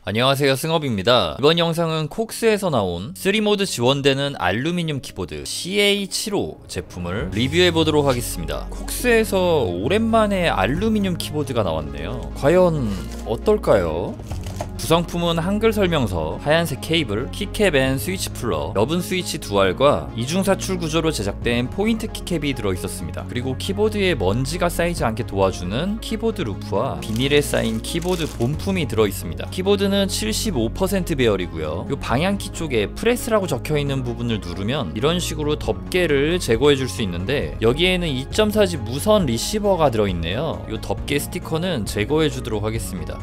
안녕하세요, 승업입니다. 이번 영상은 콕스에서 나온 3모드 지원되는 알루미늄 키보드 CA75 제품을 리뷰해보도록 하겠습니다. 콕스에서 오랜만에 알루미늄 키보드가 나왔네요. 과연 어떨까요? 구성품은 한글 설명서, 하얀색 케이블, 키캡 앤 스위치 풀러, 여분 스위치 두 알과 이중사출 구조로 제작된 포인트 키캡이 들어있었습니다. 그리고 키보드에 먼지가 쌓이지 않게 도와주는 키보드 루프와 비닐에 쌓인 키보드 본품이 들어있습니다. 키보드는 75% 배열이고요. 이 방향키 쪽에 프레스라고 적혀있는 부분을 누르면 이런 식으로 덮개를 제거해줄 수 있는데, 여기에는 2.4G 무선 리시버가 들어있네요. 이 덮개 스티커는 제거해주도록 하겠습니다.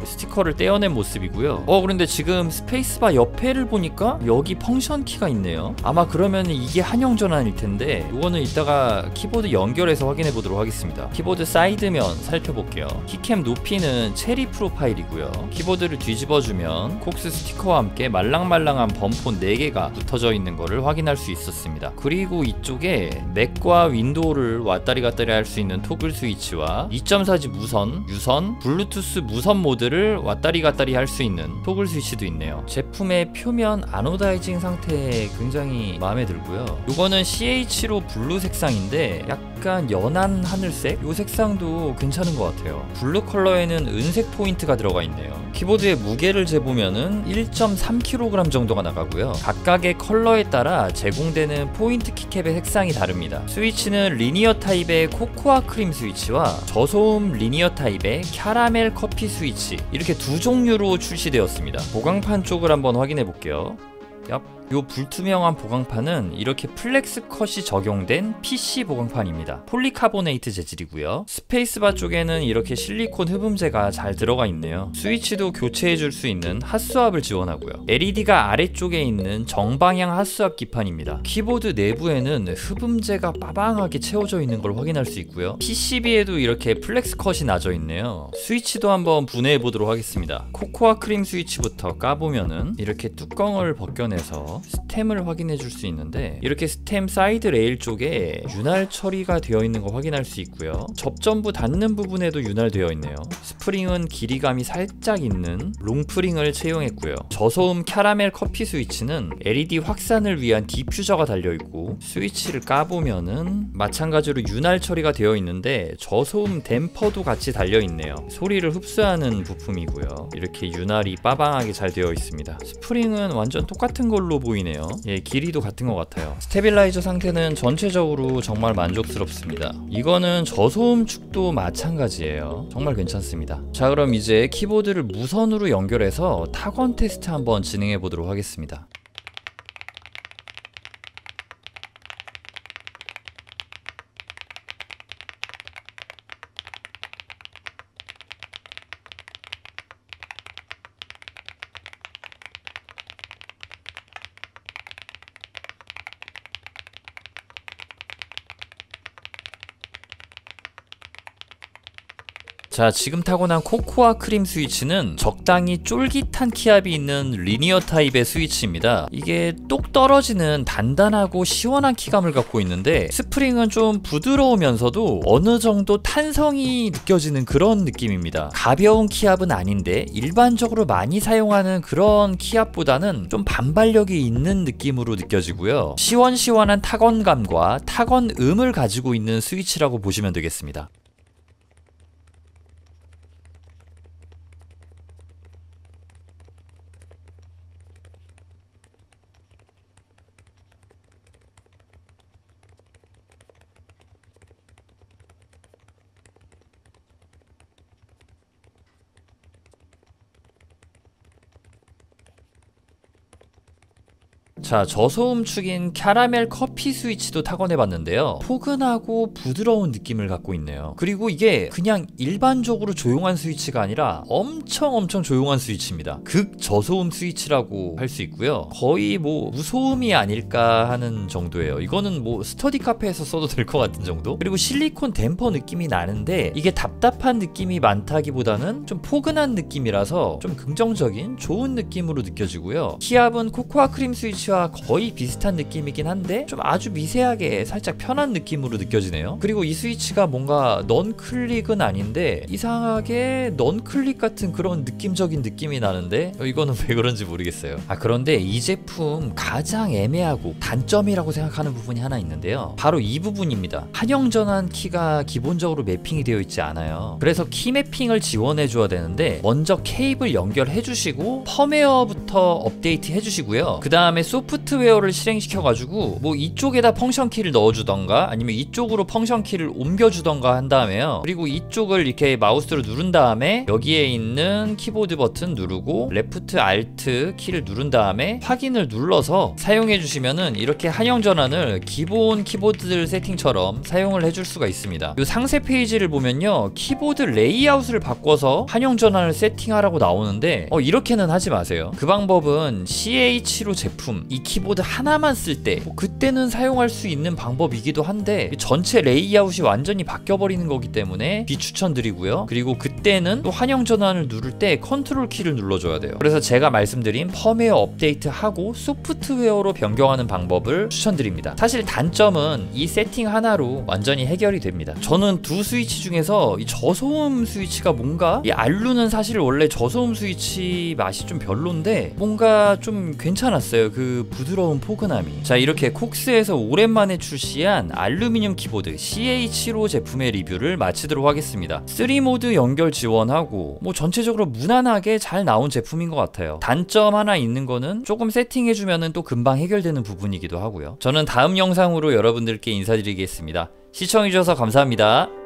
스티커를 떼어낸 모습이고요. 그런데 지금 스페이스바 옆에를 보니까 여기 펑션 키가 있네요. 아마 그러면 이게 한영 전환일 텐데, 이거는 이따가 키보드 연결해서 확인해 보도록 하겠습니다. 키보드 사이드면 살펴볼게요. 키캠 높이는 체리 프로파일이고요. 키보드를 뒤집어주면 콕스 스티커와 함께 말랑말랑한 범폰 4개가 붙어져 있는 것을 확인할 수 있었습니다. 그리고 이쪽에 맥과 윈도우를 왔다리 갔다리 할 수 있는 토글 스위치와 2.4G 무선, 유선, 블루투스 무선 모드를 왔다리 갔다리 할 수 있는 토글 스위치도 있네요. 제품의 표면 아노다이징 상태 굉장히 마음에 들고요. 이거는 CA75 블루 색상인데 약간 연한 하늘색? 이 색상도 괜찮은 것 같아요. 블루 컬러에는 은색 포인트가 들어가 있네요. 키보드의 무게를 재보면은 1.3kg 정도가 나가고요. 각각의 컬러에 따라 제공되는 포인트 키캡의 색상이 다릅니다. 스위치는 리니어 타입의 코코아 크림 스위치와 저소음 리니어 타입의 캐러멜 커피 스위치, 이렇게 두 종류로 출시되었습니다. 보강판 쪽을 한번 확인해 볼게요. 요 불투명한 보강판은 이렇게 플렉스 컷이 적용된 PC 보강판입니다. 폴리카보네이트 재질이고요. 스페이스바 쪽에는 이렇게 실리콘 흡음재가 잘 들어가 있네요. 스위치도 교체해줄 수 있는 핫스왑을 지원하고요. LED가 아래쪽에 있는 정방향 핫스왑 기판입니다. 키보드 내부에는 흡음재가 빠방하게 채워져 있는 걸 확인할 수 있고요. PCB에도 이렇게 플렉스 컷이 나져 있네요. 스위치도 한번 분해해 보도록 하겠습니다. 코코아 크림 스위치부터 까보면은 이렇게 뚜껑을 벗겨내서 스템을 확인해 줄 수 있는데, 이렇게 스템 사이드 레일 쪽에 윤활 처리가 되어 있는 거 확인할 수 있고요. 접전부 닿는 부분에도 윤활되어 있네요. 스프링은 길이감이 살짝 있는 롱프링을 채용했고요. 저소음 캐러멜 커피 스위치는 LED 확산을 위한 디퓨저가 달려있고, 스위치를 까보면은 마찬가지로 윤활 처리가 되어 있는데 저소음 댐퍼도 같이 달려있네요. 소리를 흡수하는 부품이고요. 이렇게 윤활이 빠방하게 잘 되어 있습니다. 스프링은 완전 똑같은 걸로 보이네요. 길이도 같은 것 같아요. 스테빌라이저 상태는 전체적으로 정말 만족스럽습니다. 이거는 저소음 축도 마찬가지예요. 정말 괜찮습니다. 자, 그럼 이제 키보드를 무선으로 연결해서 타건 테스트 한번 진행해 보도록 하겠습니다. 자, 지금 타고난 코코아 크림 스위치는 적당히 쫄깃한 키압이 있는 리니어 타입의 스위치입니다. 이게 똑 떨어지는 단단하고 시원한 키감을 갖고 있는데, 스프링은 좀 부드러우면서도 어느 정도 탄성이 느껴지는 그런 느낌입니다. 가벼운 키압은 아닌데 일반적으로 많이 사용하는 그런 키압보다는 좀 반발력이 있는 느낌으로 느껴지고요. 시원시원한 타건감과 타건음을 가지고 있는 스위치라고 보시면 되겠습니다. 자, 저소음 축인 캐러멜 커피 스위치도 타건해봤는데요. 포근하고 부드러운 느낌을 갖고 있네요. 그리고 이게 그냥 일반적으로 조용한 스위치가 아니라 엄청 조용한 스위치입니다. 극 저소음 스위치라고 할 수 있고요. 거의 뭐 무소음이 아닐까 하는 정도예요. 이거는 뭐 스터디 카페에서 써도 될 것 같은 정도? 그리고 실리콘 댐퍼 느낌이 나는데, 이게 답답한 느낌이 많다기보다는 좀 포근한 느낌이라서 좀 긍정적인 좋은 느낌으로 느껴지고요. 키압은 코코아 크림 스위치와 키가 거의 비슷한 느낌이긴 한데 좀 아주 미세하게 살짝 편한 느낌으로 느껴지네요. 그리고 이 스위치가 뭔가 넌클릭은 아닌데 이상하게 넌클릭 같은 그런 느낌적인 느낌이 나는데 이거는 왜 그런지 모르겠어요. 그런데 이 제품 가장 애매하고 단점이라고 생각하는 부분이 하나 있는데요. 바로 이 부분입니다. 한영전환 키가 기본적으로 매핑이 되어 있지 않아요. 그래서 키 매핑을 지원해 줘야 되는데 먼저 케이블 연결해 주시고 펌웨어부터 업데이트 해 주시고요. 그 다음에 소프트웨어를 실행시켜 가지고 뭐 이쪽에다 펑션 키를 넣어 주던가 아니면 이쪽으로 펑션 키를 옮겨 주던가 한 다음에요. 그리고 이쪽을 이렇게 마우스로 누른 다음에 여기에 있는 키보드 버튼 누르고 레프트 알트 키를 누른 다음에 확인을 눌러서 사용해 주시면은 이렇게 한영전환을 기본 키보드 세팅처럼 사용을 해줄 수가 있습니다. 이 상세 페이지를 보면요, 키보드 레이아웃을 바꿔서 한영전환을 세팅하라고 나오는데 이렇게는 하지 마세요. 그 방법은 CH7호 제품 이 키보드 하나만 쓸 때 그때는 사용할 수 있는 방법이기도 한데 전체 레이아웃이 완전히 바뀌어버리는 거기 때문에 비추천드리고요. 그리고 그때는 또 한영전환을 누를 때 컨트롤 키를 눌러줘야 돼요. 그래서 제가 말씀드린 펌웨어 업데이트하고 소프트웨어로 변경하는 방법을 추천드립니다. 사실 단점은 이 세팅 하나로 완전히 해결이 됩니다. 저는 두 스위치 중에서 이 저소음 스위치가 뭔가 이 알루는 사실 원래 저소음 스위치 맛이 좀 별론데 뭔가 좀 괜찮았어요. 그 부드러운 포근함이. 자, 이렇게 콕스에서 오랜만에 출시한 알루미늄 키보드 CH7호 제품의 리뷰를 마치도록 하겠습니다. 3모드 연결 지원하고 뭐 전체적으로 무난하게 잘 나온 제품인 것 같아요. 단점 하나 있는 거는 조금 세팅해주면은 또 금방 해결되는 부분이기도 하고요. 저는 다음 영상으로 여러분들께 인사드리겠습니다. 시청해주셔서 감사합니다.